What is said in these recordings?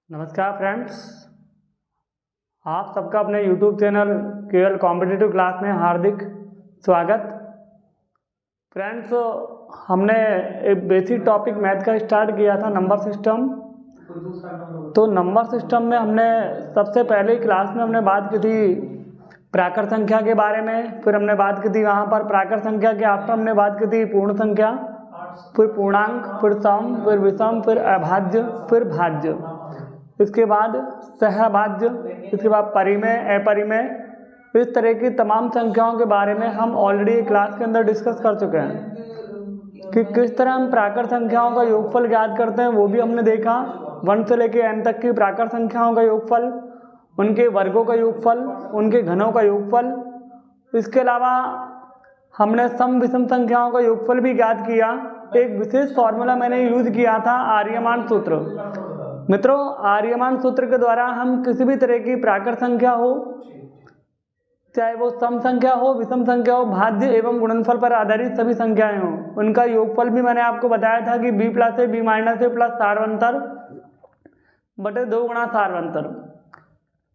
नमस्कार फ्रेंड्स, आप सबका अपने YouTube channel KL competitive class में हार्दिक स्वागत। फ्रेंड्स, हमने एक बेसिक टॉपिक मैथ का स्टार्ट किया था, नंबर सिस्टम। तो नंबर सिस्टम में हमने सबसे पहले क्लास में हमने बात की थी प्राकृत संख्या के बारे में, फिर हमने बात की थी वहाँ पर प्राकृत संख्या के आफ्टर हमने बात की थी पूर्ण संख्या, फिर पूर्णांक, फिर सम, फिर विषम, फिर अभाज्य, फिर भाज्य, इसके बाद सहभाज्य, इसके बाद परिमेय, अपरिमेय। इस तरह की तमाम संख्याओं के बारे में हम ऑलरेडी क्लास के अंदर डिस्कस कर चुके हैं कि किस तरह हम प्राकृत संख्याओं का योगफल ज्ञात करते हैं, वो भी हमने देखा। 1 से लेकर n तक की प्राकृत संख्याओं का योगफल, उनके वर्गों का योगफल, उनके घनों का योगफल। इसके अलावा हमने सम विषम संख्याओं का योगफल भी ज्ञात किया। एक विशेष फॉर्मूला मैंने यूज किया था, आर्यमान सूत्र। मित्रों, आर्यमान सूत्र के द्वारा हम किसी भी तरह की प्राकृत संख्या हो, चाहे वो सम संख्या हो, विषम संख्या हो, भाज्य एवं गुणनफल पर आधारित सभी संख्याएं हो, उनका योगफल भी मैंने आपको बताया था कि b plus a b minus a plus सारवंतर बटे 2 गुणा सारवंतर।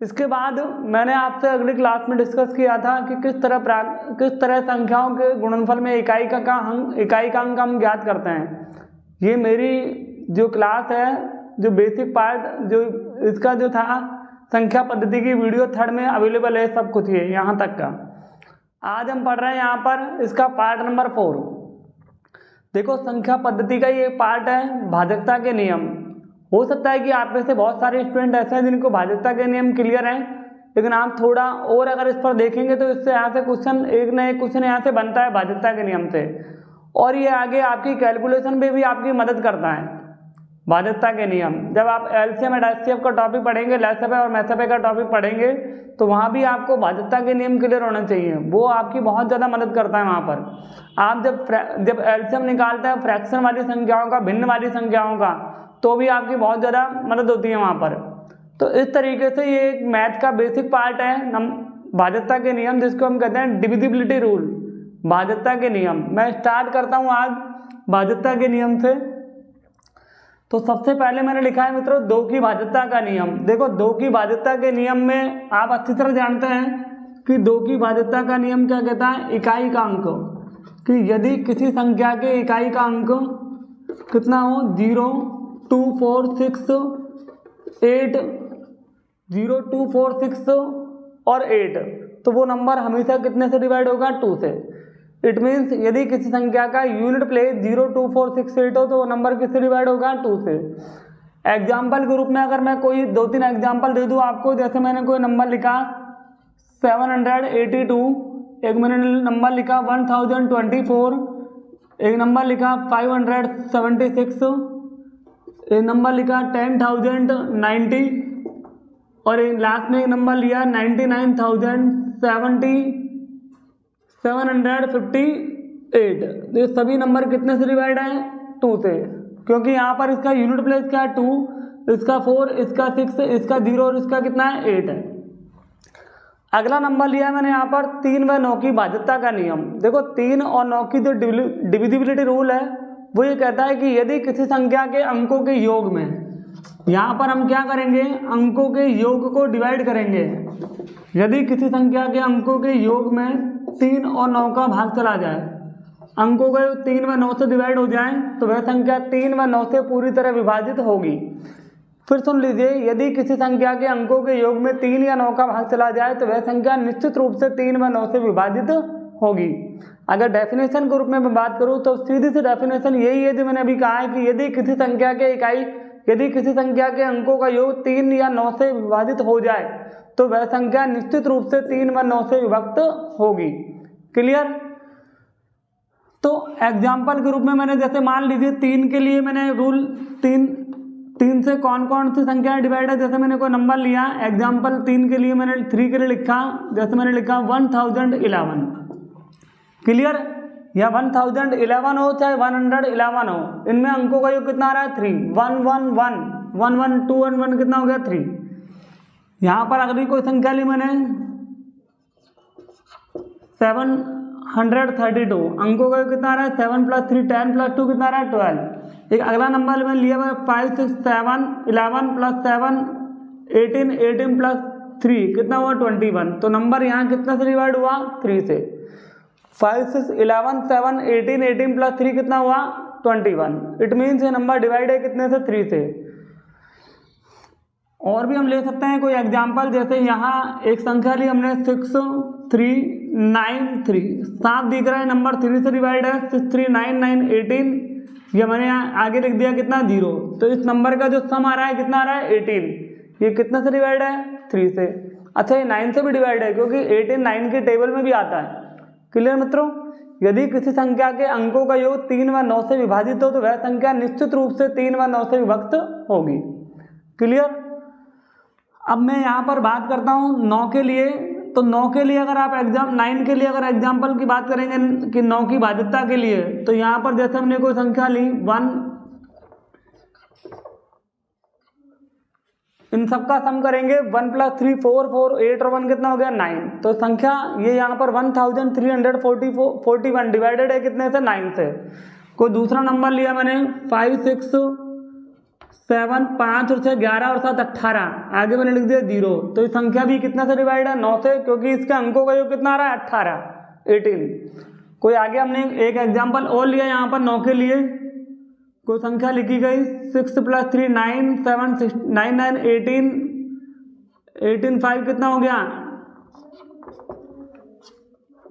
इसके बाद मैंने आपसे अगली क्लास में डिस्कस किया था कि किस तरह संख्याओं के गुणनफल में इकाई का अंक हम ज्ञात करते हैं। ये मेरी जो क्लास है, जो बेसिक पार्ट, जो इसका जो था संख्या पद्धति की वीडियो 3rd में अवेलेबल है, सब कुछ है यहाँ तक का। आज हम पढ़ रहे हैं यहाँ पर इसका पार्ट नंबर 4। देखो, संख्या पद्धति का ये पार्ट है भाजकता के नियम। हो सकता है कि आप में से बहुत सारे स्टूडेंट ऐसे हैं जिनको भाजकता के नियम क्लियर हैं, लेकिन आप थोड़ा और अगर इस पर देखेंगे तो इससे यहाँ से क्वेश्चन, एक न एक क्वेश्चन यहाँ से बनता है भाजकता के नियम से, और ये आगे आपकी कैलकुलेशन में भी आपकी मदद करता है भाजकता के नियम। जब आप एलसीएम एंड एचसीएफ का टॉपिक पढ़ेंगे, लसापे और मैथापे का टॉपिक पढ़ेंगे, तो वहाँ भी आपको भाजकता के नियम क्लियर होने चाहिए। वो आपकी बहुत ज़्यादा मदद करता है वहाँ पर। आप जब एलसीएम निकालते हैं फ्रैक्शन वाली संख्याओं का, भिन्न वाली संख्याओं का, तो भी आपकी बहुत ज़्यादा मदद होती है वहाँ पर। तो इस तरीके से ये एक मैथ का बेसिक पार्ट है भाजकता के नियम, जिसको हम कहते हैं डिविजिबिलिटी रूल, भाजकता के नियम। मैं स्टार्ट करता हूँ आज भाजकता के नियम से। तो सबसे पहले मैंने लिखा है मित्रों 2 की भाजकता का नियम। देखो, 2 की भाजकता के नियम में आप अच्छी तरह जानते हैं कि 2 की भाजकता का नियम क्या कहता है, इकाई का अंक, कि यदि किसी संख्या के इकाई का अंक कितना हो, 0, 2, 4, 6, 8, 0, 2, 4, 6 और 8, तो वो नंबर हमेशा कितने से डिवाइड होगा, 2 से। इट मीन्स यदि किसी संख्या का यूनिट प्लेस 0, 2, 4, 6, 8 हो, तो वो नंबर किससे डिवाइड होगा, 2 से। एग्जाम्पल के रूप में अगर मैं कोई 2-3 एग्जाम्पल दे दूं आपको, जैसे मैंने कोई नंबर लिखा 782, एक मैंने नंबर लिखा 1024, एक नंबर लिखा 576, एक नंबर लिखा 10,090 और एक लास्ट में एक नंबर लिया 99,758। ये सभी नंबर कितने से डिवाइड है, 2 से, क्योंकि यहाँ पर इसका यूनिट प्लेस क्या है, 2, इसका 4, इसका 6, इसका 0 और इसका कितना है, 8 है। अगला नंबर लिया है मैंने यहाँ पर 3 व 9 की भाजकता का नियम। देखो, 3 और 9 की जो डिविजिबिलिटी रूल है, वो ये कहता है कि यदि किसी संख्या के अंकों के योग में, यहाँ पर हम क्या करेंगे, अंकों के योग को डिवाइड करेंगे। यदि किसी संख्या के अंकों के योग में 3 और 9 का भाग चला जाए, अंकों का 3 व 9 से डिवाइड हो जाए, तो वह संख्या 3 व 9 से पूरी तरह विभाजित होगी। फिर सुन लीजिए, यदि किसी संख्या के अंकों के योग में 3 या 9 का भाग चला जाए, तो वह संख्या निश्चित रूप से 3 व 9 से विभाजित होगी। अगर डेफिनेशन के रूप में मैं बात करूं, तो सीधी सी डेफिनेशन यही है जो मैंने अभी कहा है कि यदि किसी संख्या के अंकों का योग 3 या 9 से विभाजित हो जाए, तो वह संख्या निश्चित रूप से 3 व 9 से विभक्त होगी। क्लियर? तो एग्जाम्पल के रूप में मैंने, जैसे मान लीजिए 3 के लिए मैंने रूल 3 से कौन कौन सी संख्या डिवाइड है, जैसे मैंने कोई नंबर लिया, एग्जाम्पल 3 के लिए मैंने 3 के लिए लिखा, जैसे मैंने लिखा 1011। क्लियर? या 1011 हो चाहे 111 हो, इनमें अंकों का योग कितना आ रहा है, 3, 1 1 1 1 1 2 1 1 कितना हो गया, 3। यहाँ पर अगली कोई संख्या ली मैंने 732, अंकों का योग कितना आ रहा है, 7 + 3 10 + 2 कितना आ रहा है, 12। एक अगला नंबर में लिया हुआ 5 6 7 11 + 7 18 18 + 3 कितना हुआ 21। तो नंबर यहाँ कितना से डिवाइड हुआ 3 से। 5 6 11 7 18 18 + 3 कितना हुआ 21। इट मीन्स ये नंबर डिवाइड है कितने से 3 से। और भी हम ले सकते हैं कोई एग्जाम्पल, जैसे यहाँ एक संख्या ली हमने 6 3 9 3, 7 दिख रहा है नंबर 3 से डिवाइड है 6 3 9 9 18, ये मैंने आगे लिख दिया कितना 0। तो इस नंबर का जो सम आ रहा है कितना आ रहा है 18, ये कितना से डिवाइड है 3 से। अच्छा ये 9 से भी डिवाइड है क्योंकि 18 9 के टेबल में भी आता है। क्लियर मित्रों, यदि किसी संख्या के अंकों का योग 3 व 9 से विभाजित हो तो वह संख्या निश्चित रूप से 3 व 9 से विभक्त होगी। क्लियर। अब मैं यहाँ पर बात करता हूँ 9 के लिए। तो 9 के लिए अगर आप 9 के लिए अगर एग्जाम्पल की बात करेंगे कि 9 की भाज्यता के लिए, तो यहाँ पर जैसे हमने कोई संख्या ली 1, इन सबका सम करेंगे 1 + 3 4 4 8 और 1 कितना हो गया 9। तो संख्या ये यहाँ पर 1341 डिवाइडेड है कितने से 9 से। कोई दूसरा नंबर लिया मैंने 5 6 7 5 और 6 11 और 7 18, आगे मैंने लिख दिया 0। तो ये संख्या भी कितना से डिवाइड है 9 से, क्योंकि इसके अंकों का योग कितना आ रहा है 18 18। कोई आगे हमने एक एग्जाम्पल और लिया यहाँ पर 9 के लिए, कोई संख्या लिखी गई 6 + 3 9 7 6 9 9 18 18 5 कितना हो गया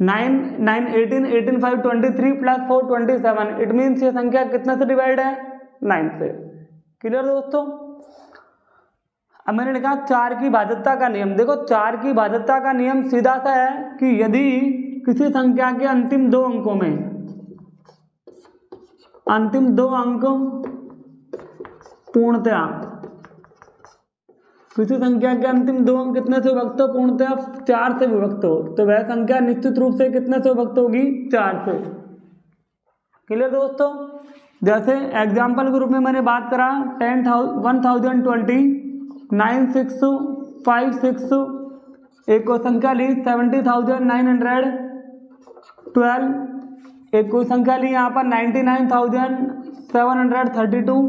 9 9 18 18 5 23 + 4 27। इट मीन्स ये संख्या कितना से डिवाइड है 9 से। क्लियर दोस्तों। अब मैंने लिखा 4 की भाज्यता का नियम। देखो 4 की भाज्यता का नियम सीधा सा है कि यदि किसी संख्या के अंतिम 2 अंकों में अंतिम 2 अंक पूर्णतया, किसी संख्या के अंतिम 2 अंक कितने से विभक्त हो पूर्णतया 4 से विभक्त हो, तो वह संख्या निश्चित रूप से कितने से विभक्त होगी 4 से। क्लियर दोस्तों। जैसे एग्जाम्पल के रूप में मैंने बात करा 1020 9 6 5 6, एक को संख्या ली 70,912, एक कोई संख्या ली यहाँ पर 99,732।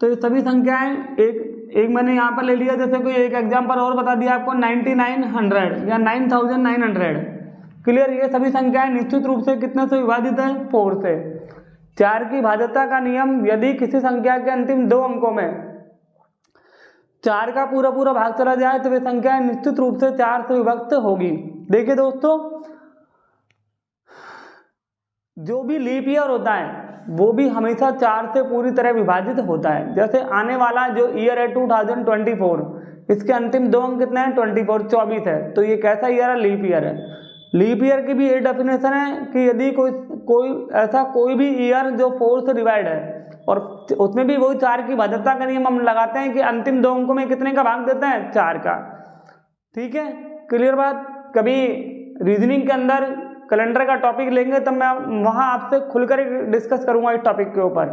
तो ये सभी संख्याएं एक मैंने यहाँ पर ले लिया, जैसे कोई एक एग्जाम्पल और बता दिया आपको 9900 या 9900। क्लियर। ये सभी संख्याएं निश्चित रूप से कितने से विभाजित है 4 से। 4 की भाज्यता का नियम, यदि किसी संख्या के अंतिम 2 अंकों में 4 का पूरा भाग चला जाए तो वे संख्या निश्चित रूप से 4 से विभक्त होगी। देखिए दोस्तों, जो भी लीप ईयर होता है वो भी हमेशा 4 से पूरी तरह विभाजित होता है। जैसे आने वाला जो ईयर है 2024, इसके अंतिम 2 अंक कितने हैं 24 24 है, तो ये कैसा ईयर है लीप ईयर है। लीप ईयर की भी ये डेफिनेशन है कि यदि कोई भी ईयर जो 4 से डिवाइड है और उसमें भी वही 4 की भाज्यता का नियम हम लगाते हैं कि अंतिम 2 अंकों में कितने का भाग देते हैं 4 का। ठीक है, क्लियर बात। कभी रीजनिंग के अंदर कैलेंडर का टॉपिक लेंगे तब मैं वहां आपसे खुलकर डिस्कस करूंगा इस टॉपिक के ऊपर।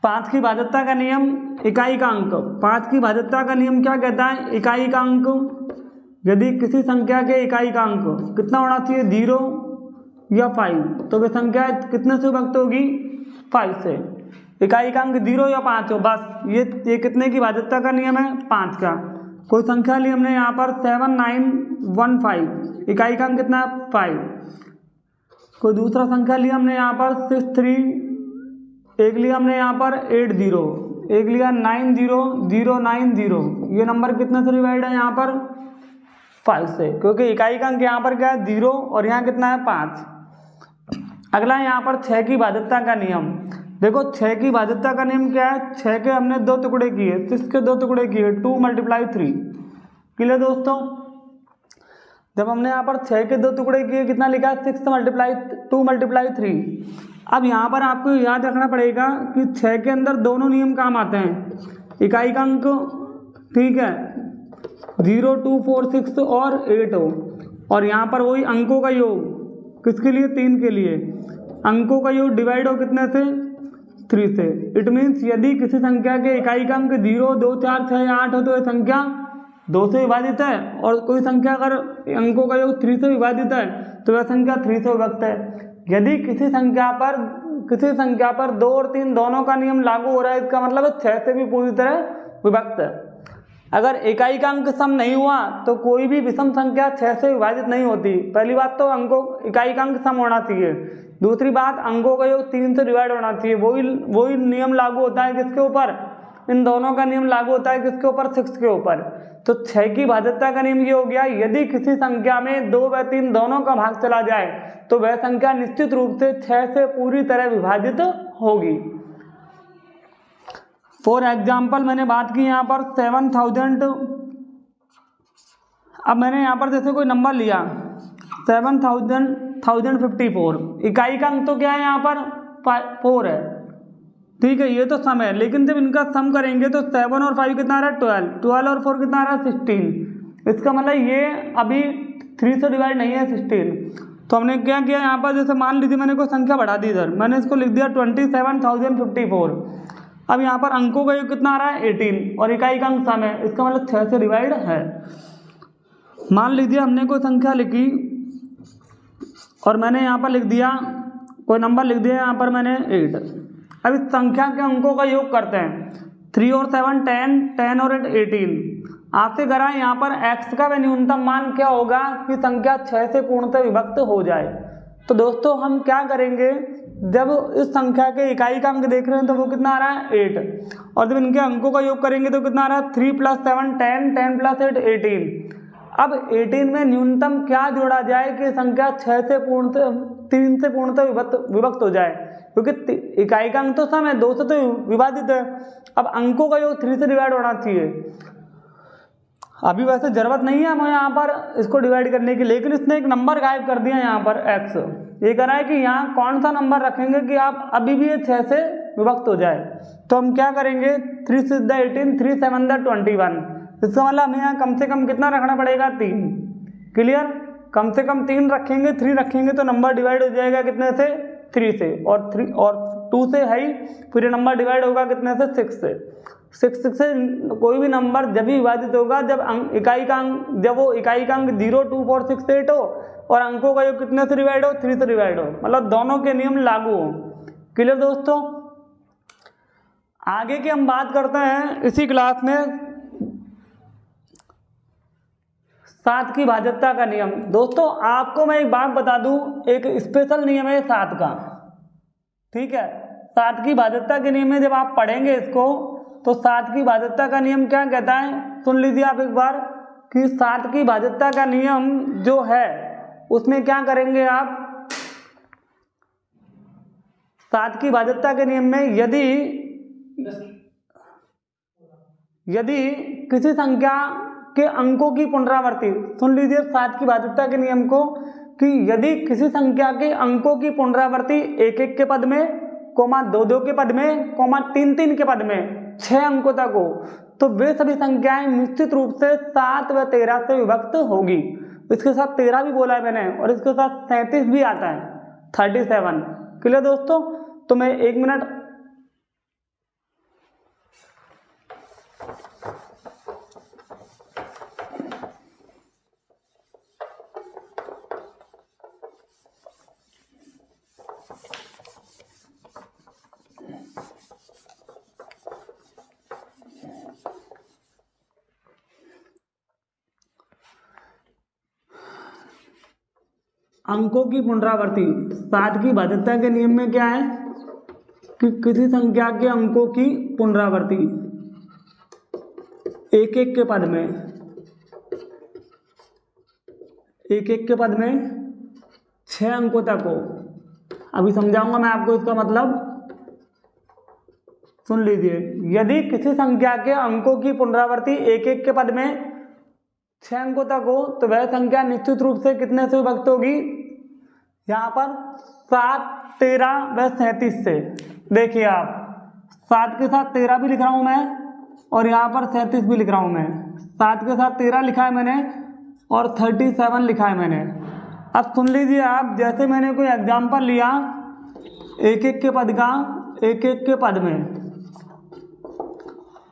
5 की भाज्यता का नियम, इकाई का अंक। 5 की भाज्यता का नियम क्या कहता है, इकाई का अंक। यदि किसी संख्या के इकाई का अंक कितना होना चाहिए 0 या 5, तो वे संख्या कितने से विभक्त होगी 5 से। इकाई का अंक 0 या 5 हो, बस ये कितने की भाज्यता का नियम है 5 का। कोई संख्या ली हमने यहाँ पर 7915, इकाई का अंक कितना है 5। कोई दूसरा संख्या लिया हमने यहाँ पर 63, एक लिया हमने यहाँ पर 80, एक लिया 90090। ये नंबर कितने से डिवाइड है यहाँ पर 5 से, क्योंकि इकाई का अंक यहाँ पर क्या है 0 और यहाँ कितना है 5। अगला यहाँ पर 6 की भाज्यता का नियम। देखो 6 की भाज्यता का नियम क्या है, 6 के हमने 2 टुकड़े किए, 6 के 2 टुकड़े किए, 2 × 3। क्लियर दोस्तों। जब हमने यहाँ पर 6 के 2 टुकड़े किए कितना लिखा है 2 × 3। अब यहाँ पर आपको याद रखना पड़ेगा कि 6 के अंदर दोनों नियम काम आते हैं, इकाई का अंक, ठीक है, 0 2 4 6 और 8 हो, और यहाँ पर वही अंकों का योग किसके लिए 3 के लिए, अंकों का योग डिवाइड हो कितने से 3 से। इट मीन्स यदि किसी संख्या के इकाई का अंक 0 2 4 6 8 हो तो यह संख्या 2 से विभाजित है, और कोई संख्या अगर अंकों का योग 3 से विभाजित है तो वह संख्या 3 से विभक्त है। यदि किसी संख्या पर किसी संख्या पर 2 और 3 दोनों का नियम लागू हो रहा है, इसका मतलब है 6 से भी पूरी तरह विभक्त है। अगर इकाई का अंक सम नहीं हुआ तो कोई भी विषम संख्या 6 से विभाजित नहीं होती। पहली बात तो इकाई का अंक सम होना चाहिए, दूसरी बात अंकों का योग 3 से डिवाइड होना चाहिए। वही नियम लागू होता है किसके ऊपर, इन दोनों का नियम लागू होता है किसके ऊपर, 6 के ऊपर। तो 6 की भाज्यता का नियम ये हो गया, यदि किसी संख्या में 2 व 3 दोनों का भाग चला जाए तो वह संख्या निश्चित रूप से 6 से पूरी तरह विभाजित होगी। फॉर एग्जाम्पल मैंने बात की यहाँ पर 7000, अब मैंने यहाँ पर जैसे कोई नंबर लिया 7054, इकाई का अंक तो क्या है यहाँ पर 4 है, ठीक है, ये तो सम है। लेकिन जब इनका सम करेंगे तो 7 और 5 कितना आ रहा है 12 और 4 कितना आ रहा है 16। इसका मतलब ये अभी 3 से डिवाइड नहीं है 16। तो हमने क्या किया यहाँ पर, जैसे मान लीजिए मैंने कोई संख्या बढ़ा दी इधर, मैंने इसको लिख दिया 27054। अब यहाँ पर अंकों का योग कितना आ रहा है 18 और इकाई का अंक सम है, इसका मतलब 6 से डिवाइड है। मान लीजिए हमने कोई संख्या लिखी और मैंने यहाँ पर लिख दिया कोई नंबर लिख दिया यहाँ पर मैंने 8। अब इस संख्या के अंकों का योग करते हैं, 3 और 7 10, 10 और 8 18। आपसे करा यहाँ पर x का वह न्यूनतम मान क्या होगा कि संख्या 6 से पूर्णतः विभक्त हो जाए। तो दोस्तों हम क्या करेंगे, जब इस संख्या के इकाई का अंक देख रहे हैं तो वो कितना आ रहा है 8, और जब इनके अंकों का योग करेंगे तो कितना आ रहा है 3 + 7 10, 10 + 8 18। अब 18 में न्यूनतम क्या जोड़ा जाए कि संख्या 3 से पूर्णतः विभक्त हो जाए, क्योंकि इकाई का अंक तो सम है, 2 से तो विभाजित है। अब अंकों का योग 3 से डिवाइड होना चाहिए। अभी वैसे जरूरत नहीं है हमें यहाँ पर इसको डिवाइड करने की, लेकिन इसने एक नंबर गायब कर दिया यहाँ पर x। ये कह रहा है कि यहाँ कौन सा नंबर रखेंगे कि आप अभी भी ये 6 से विभक्त हो जाए। तो हम क्या करेंगे, 3 6 18, 3 7 21। इसका मतलब हमें यहाँ कम से कम कितना रखना पड़ेगा 3। क्लियर, कम से कम 3 रखेंगे, 3 रखेंगे तो नंबर डिवाइड हो जाएगा कितने से 3 से, और 2 से है ही, फिर ये नंबर डिवाइड होगा कितने से 6 से। 6 से कोई भी नंबर जब भी विभाजित होगा जब इकाई का अंक 0 2 4 6 8 हो और अंकों का योग कितने से डिवाइड हो 3 से डिवाइड हो, मतलब दोनों के नियम लागू हो। क्लियर दोस्तों, आगे की हम बात करते हैं इसी क्लास में 7 की भाज्यता का नियम। दोस्तों आपको मैं एक बात बता दूं, एक स्पेशल नियम है 7 का, ठीक है। 7 की भाज्यता के नियम में जब आप पढ़ेंगे इसको तो 7 की भाज्यता का नियम क्या कहता है, सुन लीजिए आप एक बार कि 7 की भाज्यता का नियम जो है उसमें क्या करेंगे आप, 7 की भाज्यता के नियम में यदि किसी संख्या के अंकों की पुनरावृत्ति, सुन लीजिए 7 की भाज्यता के नियम को, कि यदि किसी संख्या के अंकों की पुनरावृत्ति 1 1 के पद में, 2 2 के पद में, 3 3 के पद में 6 अंकों तक हो, तो वे सभी संख्याएं निश्चित रूप से 7 व 13 से विभक्त होगी। इसके साथ 13 भी बोला है मैंने, और इसके साथ 37 भी आता है 37। क्लियर दोस्तों, तो मैं 1 मिनट अंकों की पुनरावृत्ति 7 की भाज्यता के नियम में क्या है कि किसी संख्या के अंकों की पुनरावृत्ति 1 1 के पद में, 1 1 के पद में 6 अंकों तक हो। अभी समझाऊंगा मैं आपको इसका मतलब, सुन लीजिए। यदि किसी संख्या के अंकों की पुनरावृत्ति 1 1 के पद में 6 अंकों तक हो तो वह संख्या निश्चित रूप से कितने से विभक्त होगी, यहाँ पर 7 13 व 37 से। देखिए आप 7 के साथ 13 भी लिख रहा हूँ मैं और यहाँ पर 37 भी लिख रहा हूँ मैं। 7 के साथ 13 लिखा है मैंने और 37 लिखा है मैंने। अब सुन लीजिए आप, जैसे मैंने कोई एग्जाम्पल लिया 1 1 के पद का, 1 1 के पद में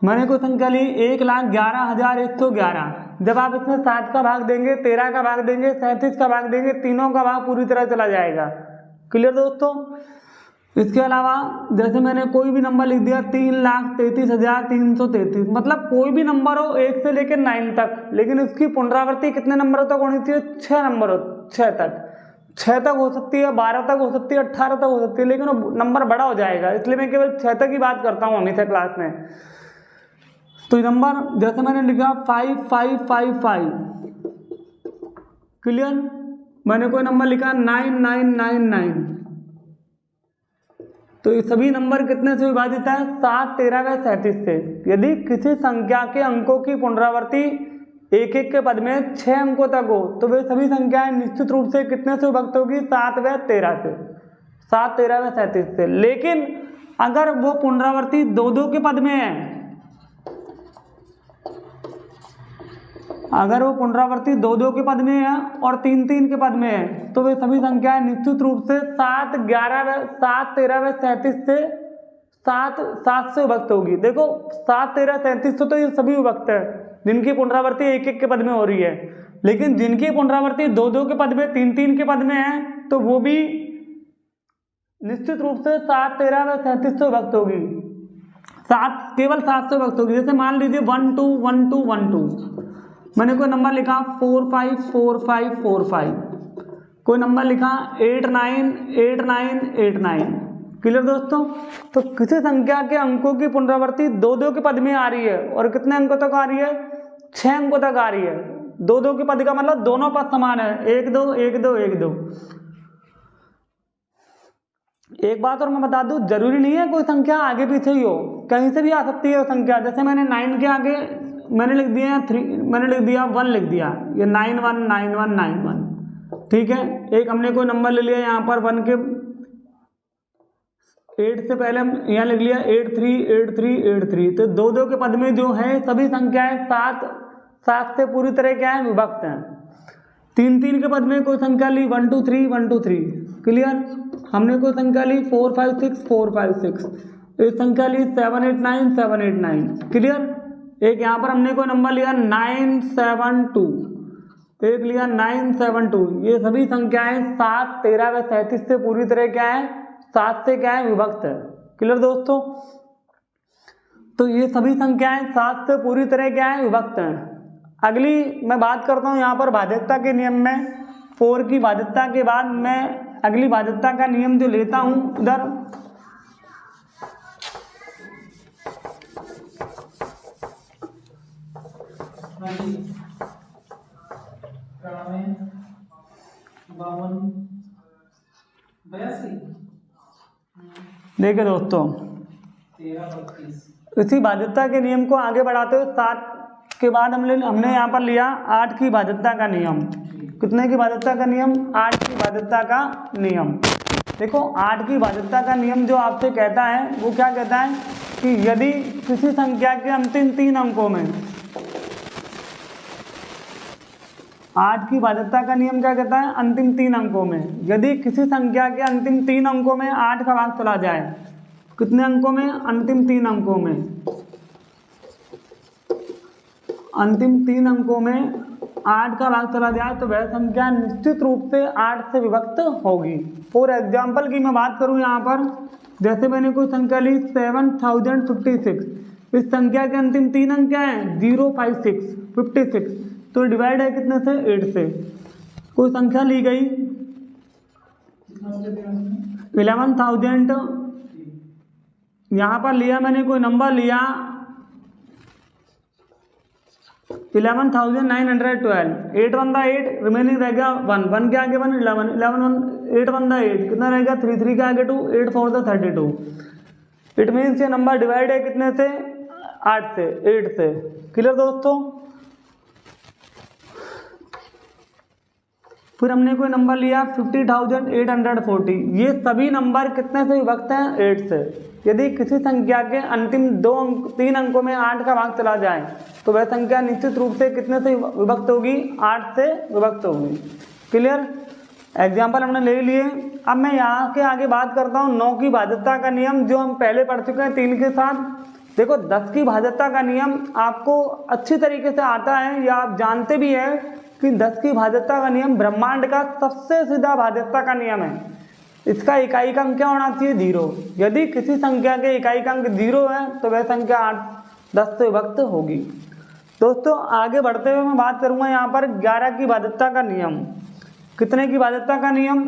मैंने कोई संख्या ली 1,11,111। जब आप इसमें 7 का भाग देंगे, 13 का भाग देंगे, 37 का भाग देंगे, तीनों का भाग पूरी तरह चला जाएगा। क्लियर दोस्तों, इसके अलावा जैसे मैंने कोई भी नंबर लिख दिया 3,33,333, मतलब कोई भी नंबर हो 1 से लेकर 9 तक, लेकिन इसकी पुनरावृत्ति कितने नंबरों तक होनी चाहिए? 6 नंबर, 6 तक। 6 तक हो सकती है, 12 तक हो सकती है, 18 तक हो सकती है, लेकिन वो नंबर बड़ा हो जाएगा, इसलिए मैं केवल 6 तक ही बात करता हूँ हमेशा क्लास में। तो ये नंबर जैसे मैंने लिखा 5555, क्लियर। मैंने कोई नंबर लिखा 9999, तो ये सभी नंबर कितने से विभाजित है? 7, 13 व 37 से। यदि किसी संख्या के अंकों की पुनरावृत्ति एक एक के पद में 6 अंकों तक हो तो वे सभी संख्याएं निश्चित रूप से कितने से विभक्त होगी? 7 व 13 से, 7, 13 व 37 से। लेकिन अगर वो पुनरावृत्ति 2-2 के पद में है, अगर वो पुनरावृत्ति 2-2 के पद में है और 3-3 के पद में है, तो वे सभी संख्याएं निश्चित रूप से 7, 13 व 37 से 7 से विभक्त होगी। देखो 7, 13, 37 तो ये सभी विभक्त है जिनकी पुनरावृत्ति एक एक के पद में हो रही है, लेकिन जिनकी पुनरावृत्ति 2-2 के पद में, 3-3 के पद में है, तो वो भी निश्चित रूप से 7, 13 व 37 से विभक्त होगी। केवल 7 से विभक्त होगी। जैसे मान लीजिए 1 2 1 2 1 2, मैंने कोई नंबर लिखा 4 5 4 5 4 5, कोई नंबर लिखा 8 9 8 9 8 9, क्लियर दोस्तों। तो किसी संख्या के अंकों की पुनरावृत्ति 2-2 के पद में आ रही है और कितने अंकों तक आ रही है? 6 अंकों तक आ रही है। 2-2 के पद का मतलब दोनों पद समान है, 1 2 1 2 1 2। एक बात और मैं बता दूं, जरूरी नहीं है कोई संख्या आगे पीछे ही हो, कहीं से भी आ सकती है वो संख्या। जैसे मैंने 9 के आगे मैंने लिख दिया 3, मैंने लिख दिया 1 लिख दिया, ये 9 1 9 1 9 1, ठीक है। एक हमने कोई नंबर ले लिया यहाँ पर 1 के 8 से पहले हम यहाँ लिख लिया 8 3 8 3 8 3। तो 2-2 के पद में जो है सभी संख्याएं 7 से पूरी तरह क्या है? विभक्त हैं। 3-3 के पद में कोई संख्या ली 1 2 3 1 2 3, क्लियर। हमने कोई संख्या ली 4 5 6 4 5 6, एक संख्या ली 7 8 9 7 8 9, क्लियर। एक यहाँ पर हमने कोई नंबर लिया 9 7 2, एक लिया 9 7 2। ये सभी संख्याएं 7, 13 व 37 से पूरी तरह क्या है? 7 से क्या है? विभक्त है, क्लियर दोस्तों। तो ये सभी संख्याएं 7 से पूरी तरह क्या है? विभक्त हैं। अगली मैं बात करता हूँ यहाँ पर भाज्यता के नियम में। 4 की भाज्यता के बाद मैं अगली भाज्यता का नियम जो लेता हूँ उधर देखिए दोस्तों, इसी भाज्यता के नियम को आगे बढ़ाते हुए 7 के बाद हमने यहाँ पर लिया 8 की भाज्यता का नियम। कितने की भाज्यता का नियम? 8 की भाज्यता का नियम। देखो 8 की भाज्यता का नियम जो आपसे कहता है वो क्या कहता है कि यदि किसी संख्या के अंतिम 3 अंकों में, 8 की भाज्यता का नियम क्या कहता है? अंतिम 3 अंकों में यदि किसी संख्या के अंतिम 3 अंकों में 8 का भाग चला जाए, कितने अंकों में? अंतिम 3 अंकों में, अंतिम 3 अंकों में 8 का भाग चला जाए तो वह संख्या निश्चित रूप से 8 से विभक्त होगी। फॉर एग्जाम्पल की मैं बात करूं यहाँ पर, जैसे मैंने कोई संख्या ली 7056, इस संख्या के अंतिम 3 अंक क्या है? 0 5 6 56, तो डिवाइड है कितने से? 8 से। कोई संख्या ली गई 11,000, यहाँ पर लिया मैंने कोई नंबर लिया 11,912, 8 1 8, रिमेनिंग रह गया 1, 1 के आगे 1, 11 11 8 1 8, कितना रहेगा? 3 3 के आगे 2, 8 4 32। इट मीन्स ये नंबर डिवाइड है कितने से? 8 से, 8 से, क्लियर दोस्तों। फिर हमने कोई नंबर लिया 50,840, ये सभी नंबर कितने से विभक्त हैं? 8 से। यदि किसी संख्या के अंतिम 3 अंकों में 8 का भाग चला जाए तो वह संख्या निश्चित रूप से कितने से विभक्त होगी? 8 से विभक्त होगी, क्लियर। एग्जाम्पल हमने ले लिए। अब मैं यहाँ के आगे बात करता हूँ 9 की भाज्यता का नियम, जो हम पहले पढ़ चुके हैं 3 के साथ। देखो 10 की भाज्यता का नियम आपको अच्छी तरीके से आता है या आप जानते भी हैं कि 10 की भाज्यता का नियम ब्रह्मांड का सबसे सीधा भाज्यता का नियम है। इसका इकाई का अंक क्या होना चाहिए 0। यदि किसी संख्या के इकाई का अंक 0 है तो वह संख्या 10 से विभक्त होगी। दोस्तों आगे बढ़ते हुए मैं बात करूंगा यहाँ पर 11 की भाज्यता का नियम। कितने की भाज्यता का नियम?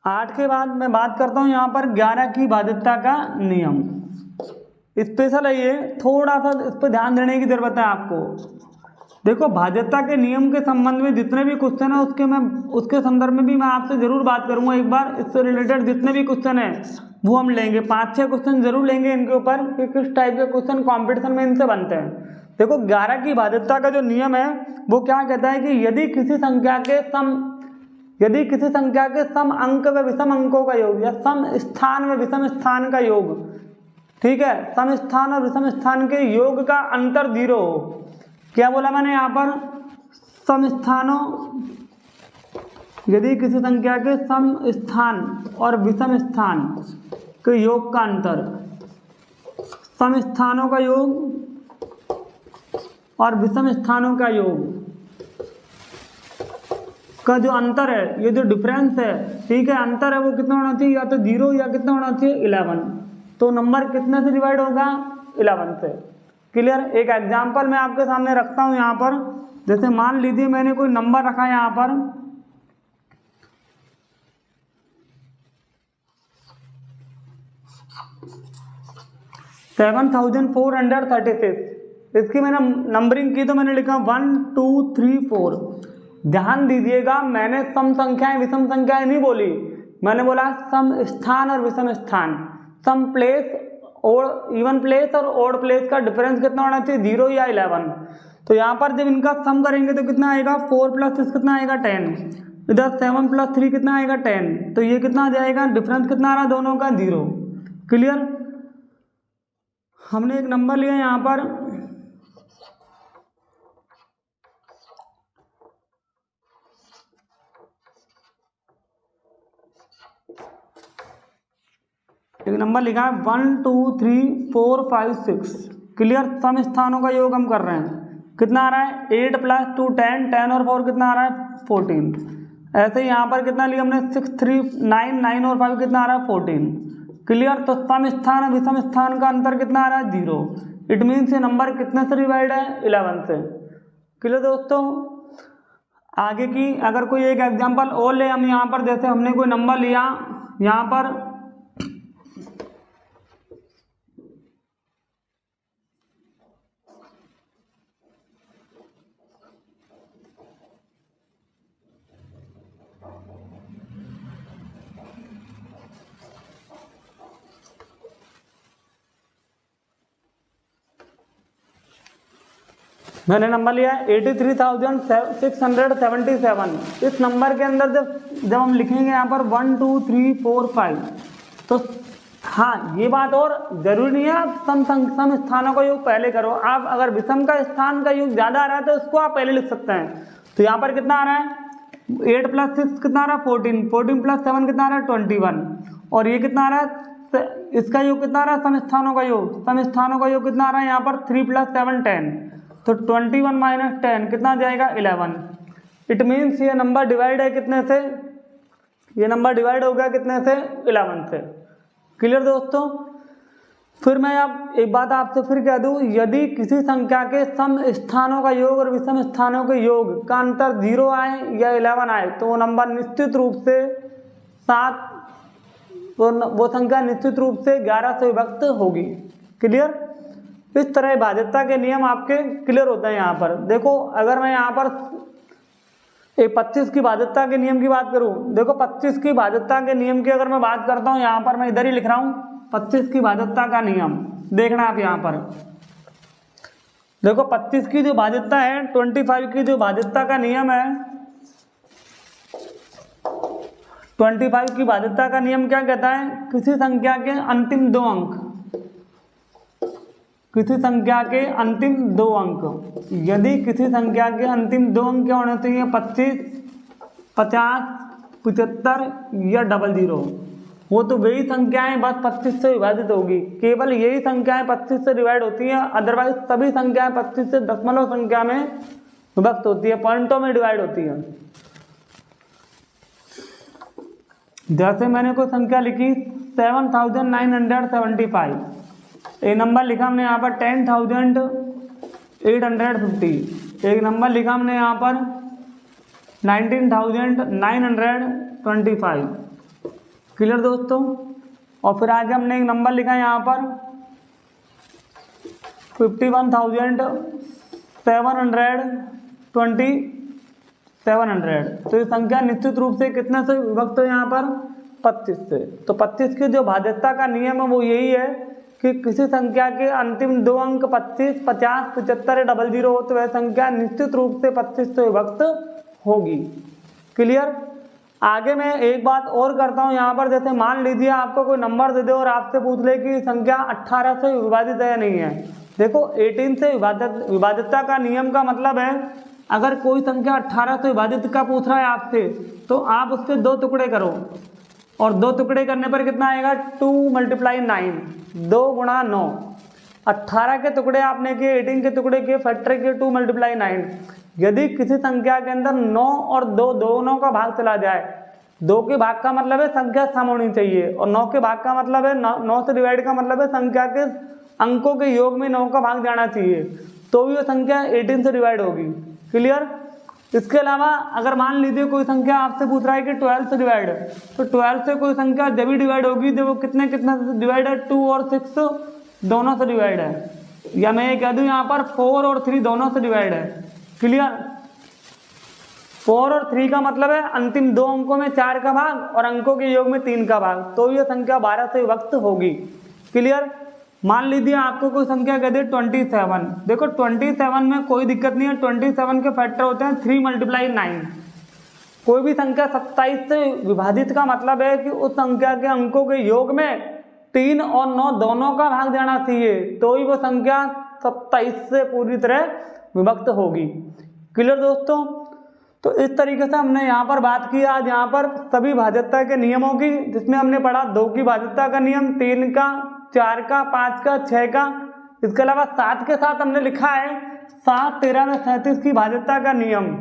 8 के बाद मैं बात करता हूँ यहाँ पर 11 की भाज्यता का नियम। स्पेशल है ये, थोड़ा सा इस पर ध्यान देने की जरूरत है आपको। देखो भाज्यता के नियम के संबंध में जितने भी क्वेश्चन है उसके संदर्भ में भी मैं आपसे जरूर बात करूंगा एक बार। इससे रिलेटेड जितने भी क्वेश्चन है वो हम लेंगे, 5-6 क्वेश्चन जरूर लेंगे इनके ऊपर कि किस टाइप के क्वेश्चन कॉम्पिटिशन में इनसे बनते हैं। देखो 11 की भाज्यता का जो नियम है वो क्या कहता है कि यदि किसी संख्या के सम अंक व विषम अंकों का योग या सम स्थान व विषम स्थान का योग, ठीक है, सम स्थान और विषम स्थान के योग का अंतर 0 हो। क्या बोला मैंने यहाँ पर? सम स्थानों, यदि किसी संख्या के सम स्थान और विषम स्थान के योग का अंतर, सम स्थानों का योग और विषम स्थानों का योग का जो अंतर है, ये जो डिफरेंस है, ठीक है, अंतर है, वो कितना होना चाहिए? या तो 0 या कितना होना चाहिए 11। तो नंबर कितने से डिवाइड होगा? 11 से। क्लियर? एक एग्जांपल मैं आपके सामने रखता हूं यहाँ पर। जैसे मान लीजिए मैंने कोई नंबर रखा यहाँ पर 7436। इसकी मैंने नंबरिंग की तो मैंने लिखा 1 2 3 4। ध्यान दीजिएगा, मैंने सम संख्याएं विषम संख्याएं नहीं बोली, मैंने बोला सम स्थान और विषम स्थान। सम प्लेस और इवन प्लेस और ओड प्लेस का डिफरेंस कितना होना चाहिए? 0 या 11। तो यहाँ पर जब इनका सम करेंगे तो कितना आएगा? 4 + 6 कितना आएगा? 10। इधर 7 + 3 कितना आएगा? 10। तो ये कितना आ जाएगा? डिफरेंस कितना आ रहा दोनों का? 0। क्लियर? हमने एक नंबर लिया यहाँ पर लिखा है 1 2 3 4 5 6। क्लियर? सम स्थानों का योग हम कर रहे हैं। कितना आ रहा है? 8 + 2 10, 10 और 4 कितना आ रहा है? 14। ऐसे ही यहाँ पर कितना लिया हमने? 6 3 9, 9 और 5 कितना आ रहा है? 14। क्लियर? तो सम स्थान और विषम स्थान का अंतर कितना आ रहा है? 0। इट मीन्स ये नंबर कितने से डिवाइड है? 11 से। क्लियर दोस्तों? आगे की अगर कोई एक एग्जाम्पल और ले हम यहाँ पर, जैसे हमने कोई नंबर लिया यहाँ पर 83,677। इस नंबर के अंदर जब हम लिखेंगे यहाँ पर 1 2 3 4 5, तो हाँ ये बात और जरूरी नहीं है आप सम स्थानों का योग पहले करो। आप अगर विषम का स्थान का योग ज्यादा आ रहा है तो उसको आप पहले लिख सकते हैं। तो यहाँ पर कितना आ रहा है? 8 + 6 कितना आ रहा है? 14। 14 + 7 कितना आ रहा है? 21। और ये कितना आ रहा है? इसका योग कितना आ रहा है? सम स्थानों का योग। सम स्थानों का योग कितना आ रहा है यहाँ पर? 3 + 7 10। तो 21 - 10 कितना आ जाएगा? 11। इट मीन्स ये नंबर डिवाइड है कितने से? ये नंबर डिवाइड हो गया कितने से? 11 से। क्लियर दोस्तों? फिर मैं अब एक बात आपसे फिर कह दूं, यदि किसी संख्या के सम स्थानों का योग और विषम स्थानों के योग का अंतर 0 आए या 11 आए तो वो नंबर निश्चित रूप से 7, वो संख्या निश्चित रूप से 11 से विभक्त होगी। क्लियर? इस तरह भाज्यता के नियम आपके क्लियर होते हैं। यहाँ पर देखो, अगर मैं यहाँ पर 25 की भाज्यता के नियम की बात करूं, देखो 25 की भाज्यता के नियम की अगर मैं बात करता हूं, यहाँ पर मैं इधर ही लिख रहा हूं 25 की भाज्यता का नियम। देखना आप यहाँ पर देखो 25 की जो भाज्यता है, 25 की जो भाज्यता का नियम है, 25 की भाज्यता का नियम क्या कहता है? किसी संख्या के अंतिम 2 अंक, किसी संख्या के अंतिम 2 अंक, यदि किसी संख्या के अंतिम 2 अंक क्या होने चाहिए? 25, 50, 75 या 00, वो तो वही संख्याएं बस 25 से विभाजित होगी। केवल यही संख्याएं 25 से डिवाइड होती हैं, अदरवाइज सभी संख्याएं 25 से दशमलव संख्या में विभक्त होती है, पॉइंटों में डिवाइड होती है। जैसे मैंने कोई संख्या लिखी 7975, एक नंबर लिखा हमने यहाँ पर 10,850, एक नंबर लिखा हमने यहाँ पर 19,925। क्लियर दोस्तों। और फिर आगे हमने एक नंबर लिखा यहाँ पर 51,700। तो ये संख्या निश्चित रूप से कितने से विभक्त है यहाँ पर 25 से। तो 25 की जो भाज्यता का नियम है वो यही है कि किसी संख्या के अंतिम दो अंक 25, 50, 75 या 00 हो तो वह संख्या निश्चित रूप से 25 से विभक्त होगी। क्लियर। आगे मैं एक बात और करता हूँ यहाँ पर, जैसे मान लीजिए आपको कोई नंबर दे दे और आपसे पूछ ले कि संख्या 18 से विभाजित है या नहीं है। देखो 18 से विभाज्यता का नियम का मतलब है, अगर कोई संख्या 18 से विभाजित का पूछ रहा है आपसे तो आप उसके दो टुकड़े करो, और दो टुकड़े करने पर कितना आएगा 2 × 9, 2 × 9। 18 के टुकड़े आपने किए, 18 के टुकड़े किए, फैक्टर किए 2 × 9। यदि किसी संख्या के अंदर 9 और 2 दोनों का भाग चला जाए, 2 के भाग का मतलब है संख्या सम होनी चाहिए, और 9 के भाग का मतलब है 9 से डिवाइड का मतलब है संख्या के अंकों के योग में 9 का भाग जाना चाहिए, तो भी वो संख्या 18 से डिवाइड होगी। क्लियर। इसके अलावा अगर मान लीजिए कोई संख्या आपसे पूछ रहा है कि 12 से डिवाइड है, तो 12 से कोई संख्या जब भी डिवाइड होगी जब वो कितने से डिवाइड है, 2 और 6 दोनों से डिवाइड है, या मैं ये कह दूं यहाँ पर 4 और 3 दोनों से डिवाइड है। क्लियर। 4 और 3 का मतलब है अंतिम दो अंकों में 4 का भाग और अंकों के योग में 3 का भाग, तो ये संख्या 12 से विभक्त होगी। क्लियर। मान लीजिए आपको कोई संख्या कह दे 27। देखो 27 में कोई दिक्कत नहीं है, 27 के फैक्टर होते हैं 3 × 9। कोई भी संख्या 27 से विभाजित का मतलब है कि उस संख्या के अंकों के योग में 3 और 9 दोनों का भाग जाना चाहिए, तो ही वो संख्या 27 से पूरी तरह विभक्त होगी। क्लियर दोस्तों। तो इस तरीके से हमने यहाँ पर बात की आज यहाँ पर सभी भाज्यता के नियमों की, जिसमें हमने पढ़ा 2 की भाज्यता का नियम, 3 का, 4 का, 5 का, 6 का। इसके अलावा 7 के साथ हमने लिखा है 7, 13 में 37 की भाज्यता का नियम।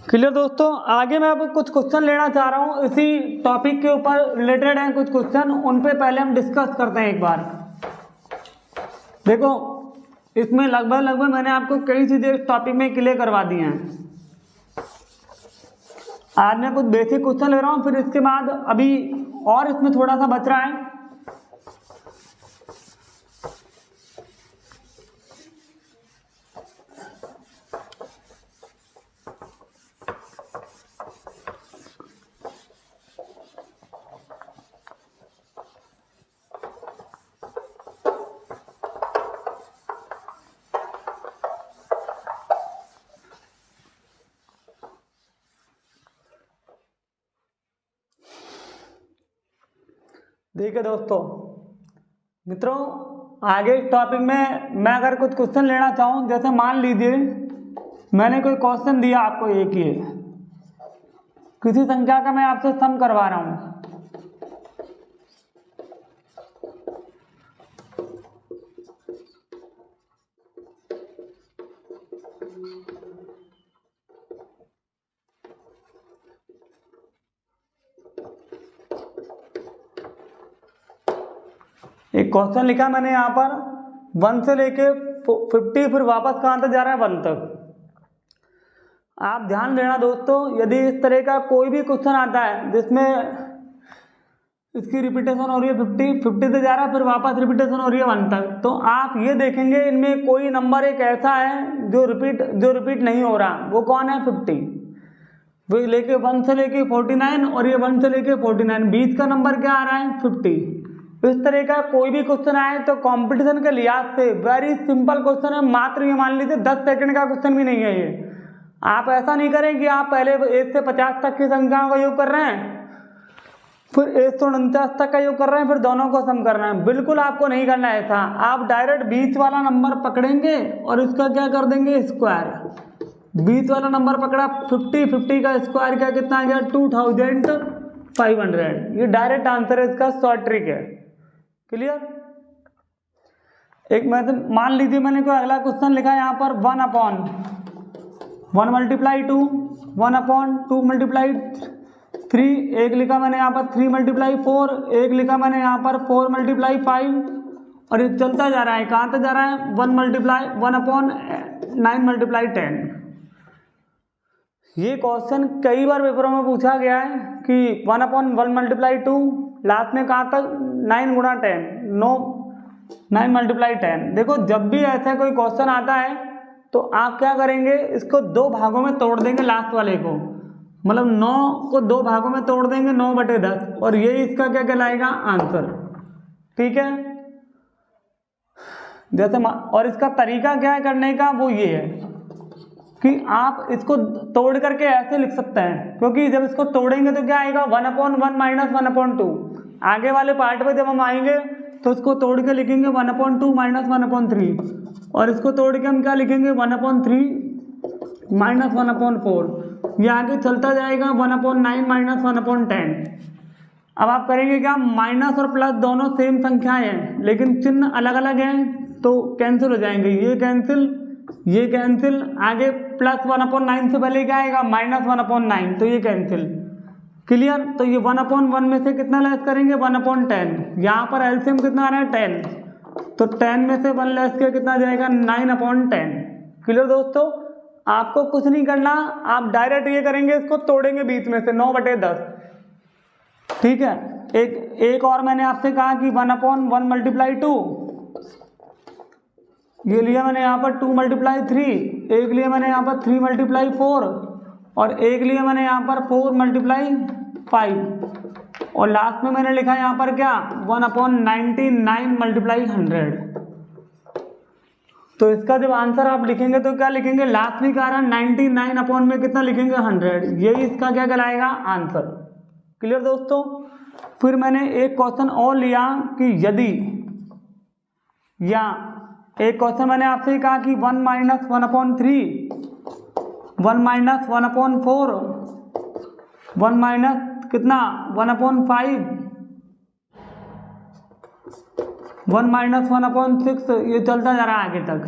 क्लियर दोस्तों। आगे मैं अब कुछ क्वेश्चन लेना चाह रहा हूँ, इसी टॉपिक के ऊपर रिलेटेड हैं कुछ क्वेश्चन, उन पे पहले हम डिस्कस करते हैं एक बार। देखो इसमें लगभग मैंने आपको कई चीजें इस टॉपिक में क्लियर करवा दी हैं। आज मैं कुछ बेसिक क्वेश्चन ले रहा हूँ, फिर इसके बाद अभी और इसमें थोड़ा सा बच रहा है। देखिए दोस्तों मित्रों, आगे इस टॉपिक में मैं अगर कुछ क्वेश्चन लेना चाहूँ, जैसे मान लीजिए मैंने कोई क्वेश्चन दिया आपको, एक ही किसी संख्या का मैं आपसे सम करवा रहा हूँ। एक क्वेश्चन लिखा मैंने यहाँ पर 1 से लेके 50, फिर वापस कहाँ तक जा रहा है 1 तक। आप ध्यान देना दोस्तों, यदि इस तरह का कोई भी क्वेश्चन आता है जिसमें इसकी रिपीटेशन हो रही है 50 से जा रहा है, फिर वापस रिपीटेशन हो रही है 1 तक, तो आप ये देखेंगे इनमें कोई नंबर एक ऐसा है जो रिपीट नहीं हो रहा। वो कौन है? 50। वो लेके 1 से लेके 49 और ये 1 से लेके 49, बीच का नंबर क्या आ रहा है? 50। इस तरह का कोई भी क्वेश्चन आए तो कंपटीशन के लिहाज से वेरी सिंपल क्वेश्चन है, मात्र ये मान लीजिए 10 सेकंड का क्वेश्चन भी नहीं है ये। आप ऐसा नहीं करें कि आप पहले 1 से 50 तक की संख्याओं का योग कर रहे हैं, फिर 149 तक का योग कर रहे हैं, फिर दोनों को सम कर रहे हैं। बिल्कुल आपको नहीं करना है ऐसा। आप डायरेक्ट बीच वाला नंबर पकड़ेंगे और इसका क्या कर देंगे? स्क्वायर। बीच वाला नंबर पकड़ा 50 का स्क्वायर क्या कितना आ गया? 2500। ये डायरेक्ट आंसर है, इसका शॉर्ट ट्रिक है। क्लियर। एक मान लीजिए मैंने कोई अगला क्वेश्चन लिखा है यहाँ पर 1/1 मल्टीप्लाई 2, 1/2 मल्टीप्लाई 3, एक लिखा मैंने यहाँ पर 3 मल्टीप्लाई 4, एक लिखा मैंने यहाँ पर 4 मल्टीप्लाई 5, और ये चलता जा रहा है। कहाँ तक जा रहा है? 1/9 मल्टीप्लाई 10। ये क्वेश्चन कई बार पेपरों में पूछा गया है कि 1/1 मल्टीप्लाई 2, लास्ट में कहाँ तक 9 गुणा 10, 9 मल्टीप्लाई 10। देखो जब भी ऐसा कोई क्वेश्चन आता है तो आप क्या करेंगे, इसको दो भागों में तोड़ देंगे, लास्ट वाले को, मतलब 9 को दो भागों में तोड़ देंगे, 9/10, और ये इसका क्या कहलाएगा? आंसर। ठीक है, जैसे और इसका तरीका क्या है करने का, वो ये है कि आप इसको तोड़ करके ऐसे लिख सकते हैं, क्योंकि जब इसको तोड़ेंगे तो क्या आएगा? 1/1 माइनस 1/2। आगे वाले पार्ट पे जब हम आएंगे तो इसको तोड़ के लिखेंगे 1/2 माइनस 1/3, और इसको तोड़ के हम क्या लिखेंगे? 1/3 माइनस 1/4। ये आगे चलता जाएगा 1/9 माइनस 1/10। अब आप करेंगे क्या? माइनस और प्लस दोनों सेम संख्याएं हैं, लेकिन चिन्ह अलग अलग हैं तो कैंसिल हो जाएंगे। ये कैंसिल, आगे प्लस 1/9 से पहले क्या आएगा? माइनस 1/9, तो ये कैंसिल। क्लियर? तो ये 1/1 में से कितना लेस करेंगे? 1/10। यहाँ पर एलसीएम कितना आ रहा है? 10, तो 10 में से 1 लेस के कितना जाएगा? 9/10। क्लियर दोस्तों? आपको कुछ नहीं करना, आप डायरेक्ट ये करेंगे, इसको तोड़ेंगे बीच में से, 9/10। ठीक है, एक और मैंने आपसे कहा कि 1/1 मल्टीप्लाई 2, ये लिया मैंने यहाँ पर 2 मल्टीप्लाई 3, एक लिया मैंने यहाँ पर 3 मल्टीप्लाई 4, और एक लिया मैंने यहाँ पर 4 मल्टीप्लाई 5, और लास्ट में मैंने लिखा यहाँ पर क्या? 1/99 मल्टीप्लाई 100। तो इसका जब आंसर आप लिखेंगे तो क्या लिखेंगे? लास्ट में क्या रहा? 99 अपॉन में कितना लिखेंगे? 100। यही इसका क्या कहलाएगा? आंसर। क्लियर दोस्तों? फिर मैंने एक क्वेश्चन और लिया कि यदि, या एक क्वेश्चन मैंने आपसे कहा कि 1 माइनस 1/3, 1 माइनस 1/4, 1 माइनस कितना? 1/5, 1 माइनस 1/6, ये चलता जा रहा है आगे तक।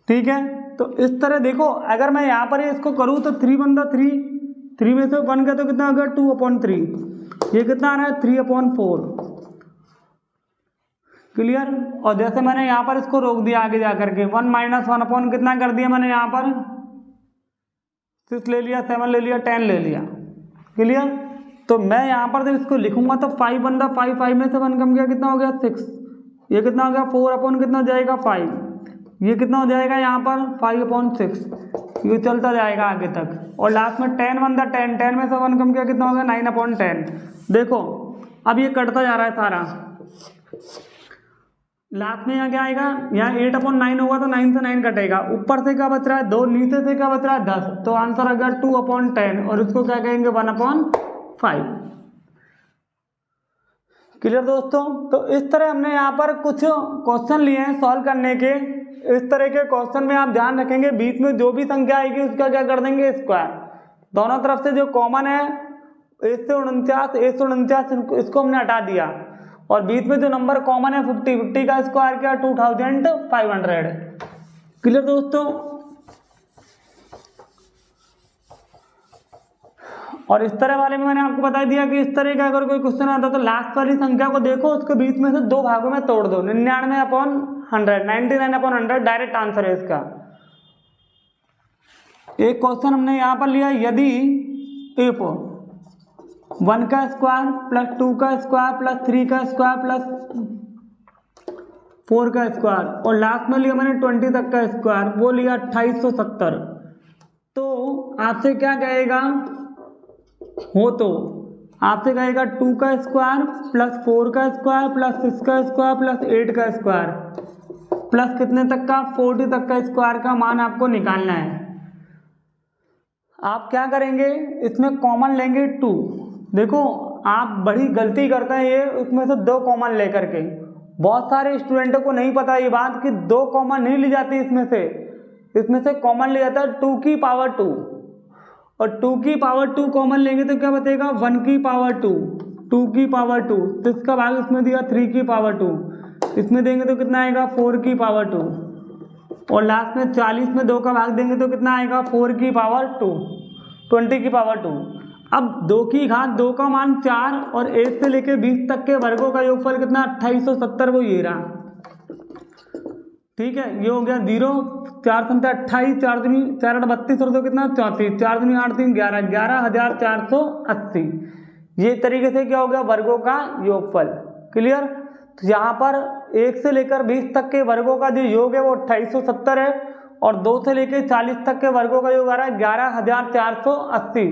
ठीक है, तो इस तरह देखो, अगर मैं यहाँ पर इसको करूँ तो 3 बनता 3 में से 1 का तो कितना होगा? 2/3, ये कितना आ रहा है? 3/4। क्लियर? और जैसे मैंने यहाँ पर इसको रोक दिया आगे जाकर के, 1 माइनस 1 कितना कर दिया मैंने यहाँ पर? 6 ले लिया, 7 ले लिया, 10 ले लिया। क्लियर? तो मैं यहाँ पर जब इसको लिखूंगा तो 5 बनता 5, 5 में से 1 कम किया, कितना हो गया? 6। ये कितना हो गया? 4 कितना हो जाएगा? 5। ये कितना हो जाएगा यहाँ पर? 5/6। ये चलता जाएगा आगे तक, और लास्ट में 10 बनता 10, 10 में से 1 कम किया, कितना हो गया? 9/10। देखो अब ये कटता जा रहा है सारा, लास्ट में यहाँ क्या आएगा? यहाँ 8/9 होगा तो 9 से 9 कटेगा, ऊपर से क्या बच रहा है? 2, नीचे से क्या बच रहा है? 10। तो आंसर आ गया 2/10, और इसको क्या कहेंगे? 1/5। क्लियर दोस्तों? तो इस तरह हमने यहाँ पर कुछ क्वेश्चन लिए हैं सॉल्व करने के। इस तरह के क्वेश्चन में आप ध्यान रखेंगे, बीच में जो भी संख्या आएगी उसका क्या कर देंगे? स्क्वायर। दोनों तरफ से जो कॉमन है 1 से 49, इसको हमने हटा दिया, और बीच में जो नंबर कॉमन है 50 का स्क्वायर क्या? 2500। क्लियर दोस्तों? और इस तरह वाले में मैंने आपको बता दिया कि इस तरह का अगर कोई क्वेश्चन आता तो लास्ट वाली संख्या को देखो, उसके बीच में से दो भागों में तोड़ दो, 99/100, 99/100 डायरेक्ट आंसर है इसका। एक क्वेश्चन हमने यहाँ पर लिया, यदि इफ 1 का स्क्वायर प्लस 2 का स्क्वायर प्लस 3 का स्क्वायर प्लस 4 का स्क्वायर, और लास्ट में लिया मैंने 20 तक का स्क्वायर, वो लिया 2870। तो आपसे क्या कहेगा? तो आपसे कहेगा 2 का स्क्वायर प्लस 4 का स्क्वायर प्लस 6 का स्क्वायर प्लस 8 का स्क्वायर प्लस कितने तक का? 40 तक का स्क्वायर का मान आपको निकालना है। आप क्या करेंगे? इसमें कॉमन लेंगे 2। देखो आप बड़ी गलती करते हैं ये, उसमें से 2 कॉमन लेकर के। बहुत सारे स्टूडेंटों को नहीं पता ये बात कि 2 कॉमन नहीं ली जाती इसमें से कॉमन लिया जाता है 2 की पावर 2, और 2 की पावर 2 कॉमन लेंगे तो क्या बचेगा? 1 की पावर 2, 2 की पावर 2, तो इसका भाग इसमें दिया 3 की पावर 2, इसमें देंगे तो कितना आएगा 4 की पावर 2, और लास्ट में 40 में 2 का भाग देंगे तो कितना आएगा 4 की पावर 2, 20 की पावर 2। अब 2 की घात 2 का मान 4 और 1 से लेके 20 तक के वर्गों का योगफल कितना 2870, वो ये रहा। ठीक है, ये हो गया 0, 4 संख्या 28, 4 दूनी 4 8 32 और 2 कितना 34, 4 दूनी 8 3 11, 11,480। ये तरीके से क्या हो गया वर्गों का योगफल। क्लियर। तो यहाँ पर 1 से लेकर 20 तक के वर्गों का जो योग है वो 2870 है, और 2 से लेकर 40 तक के वर्गों का योग आ रहा है 11,480।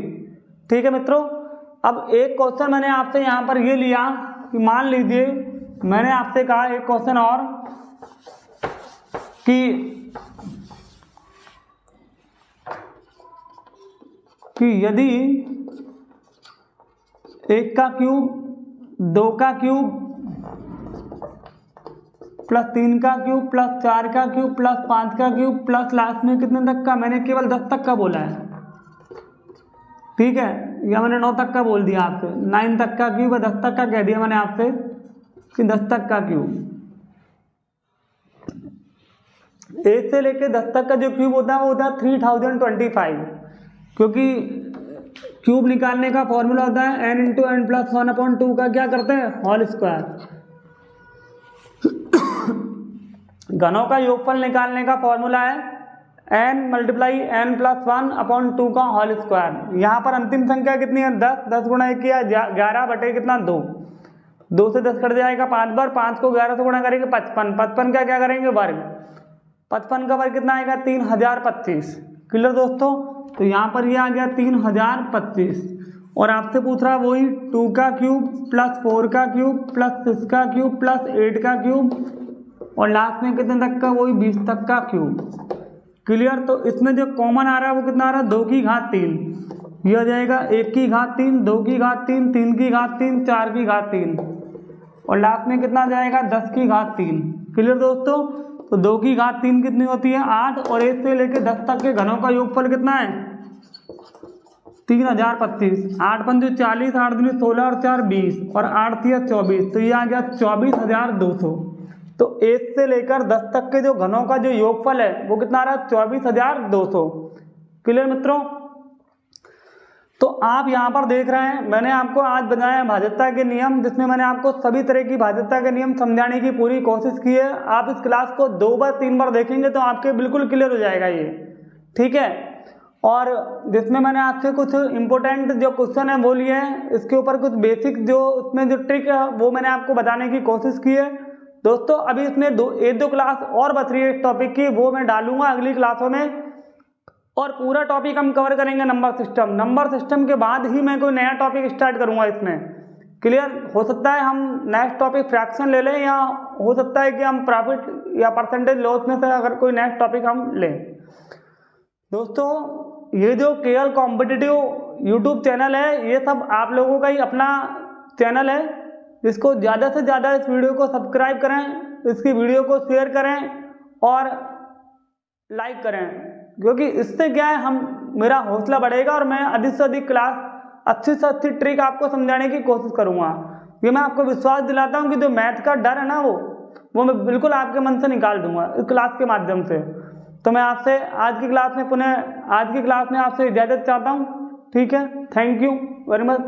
ठीक है मित्रों। अब एक क्वेश्चन मैंने आपसे यहाँ पर ये लिया कि मान लीजिए मैंने आपसे कहा एक क्वेश्चन और कि यदि 1 का क्यूब 2 का क्यूब प्लस 3 का क्यूब प्लस 4 का क्यूब प्लस 5 का क्यूब प्लस लास्ट में कितने तक का, मैंने केवल 10 तक का बोला है। ठीक है, या मैंने 9 तक का बोल दिया आपसे, 9 तक का क्यूब है, 10 तक का कह दिया मैंने आपसे कि 10 तक का क्यूब। 1 से लेके 10 तक का जो क्यूब होता है वो होता है 3025, क्योंकि क्यूब निकालने का फॉर्मूला होता है n × n + 1/2 का क्या करते हैं होल स्क्वायर। घनों का योगफल निकालने का फॉर्मूला है n × n + 1/2 का होल स्क्वायर। यहाँ पर अंतिम संख्या कितनी है 10, 10 गुणा 1 किया 11 बटे कितना 2, 2 से 10 कट जाएगा 5 बार, 5 को 11 से गुणा करेंगे 55, 55 का क्या करेंगे वर्ग, 55 का वर्ग कितना आएगा 3025। क्लियर दोस्तों। तो यहाँ पर ये आ गया 3025, और आपसे पूछ रहा है वही 2 का क्यूब प्लस 4 का क्यूब प्लस 6 का क्यूब प्लस 8 का क्यूब, और लास्ट में कितने तक का, वही 20 तक का क्यूब। क्लियर। तो इसमें जो कॉमन आ रहा है वो कितना आ रहा है 2 की घात 3, ये हो जाएगा 1 की घात 3, 2 की घात 3, 3 की घात 3, 4 की घात 3, और लास्ट में कितना जाएगा 10 की घात 3। क्लियर दोस्तों। तो 2 की घात 3 कितनी होती है 8, और 1 से लेकर 10 तक के घनों का योगफल कितना है 3025। 8 पंजे 40, 8 दूनी 16 और 4 20, और 8 तिया 24, तो ये आ गया 24,200। तो 1 से लेकर 10 तक के जो घनों का जो योगफल है वो कितना आ रहा है 24,200। क्लियर मित्रों। तो आप यहाँ पर देख रहे हैं मैंने आपको आज बनाया भाज्यता के नियम, जिसमें मैंने आपको सभी तरह की भाज्यता के नियम समझाने की पूरी कोशिश की है। आप इस क्लास को 2 बार 3 बार देखेंगे तो आपके बिल्कुल क्लियर हो जाएगा ये। ठीक है। और जिसमें मैंने आपसे कुछ इंपॉर्टेंट जो क्वेश्चन है वो लिए हैं, इसके ऊपर कुछ बेसिक जो उसमें जो ट्रिक है वो मैंने आपको बताने की कोशिश की है। दोस्तों अभी इसमें 1-2 क्लास और बच रही है इस टॉपिक की, वो मैं डालूंगा अगली क्लासों में, और पूरा टॉपिक हम कवर करेंगे नंबर सिस्टम। नंबर सिस्टम के बाद ही मैं कोई नया टॉपिक स्टार्ट करूंगा इसमें। क्लियर। हो सकता है हम नेक्स्ट टॉपिक फ्रैक्शन ले लें, या हो सकता है कि हम प्रॉफिट या परसेंटेज लॉस में से अगर कोई नेक्स्ट टॉपिक हम लें। दोस्तों ये जो KL कॉम्पिटिटिव यूट्यूब चैनल है ये सब आप लोगों का ही अपना चैनल है, इसको ज़्यादा से ज़्यादा इस वीडियो को सब्सक्राइब करें, इसकी वीडियो को शेयर करें और लाइक करें, क्योंकि इससे क्या है मेरा हौसला बढ़ेगा और मैं अधिक से अधिक क्लास अच्छी से अच्छी ट्रिक आपको समझाने की कोशिश करूंगा। ये मैं आपको विश्वास दिलाता हूं कि जो मैथ का डर है ना वो मैं बिल्कुल आपके मन से निकाल दूंगा इस क्लास के माध्यम से। तो मैं आपसे आज की क्लास में आपसे इजाज़त चाहता हूँ। ठीक है, थैंक यू वेरी मच।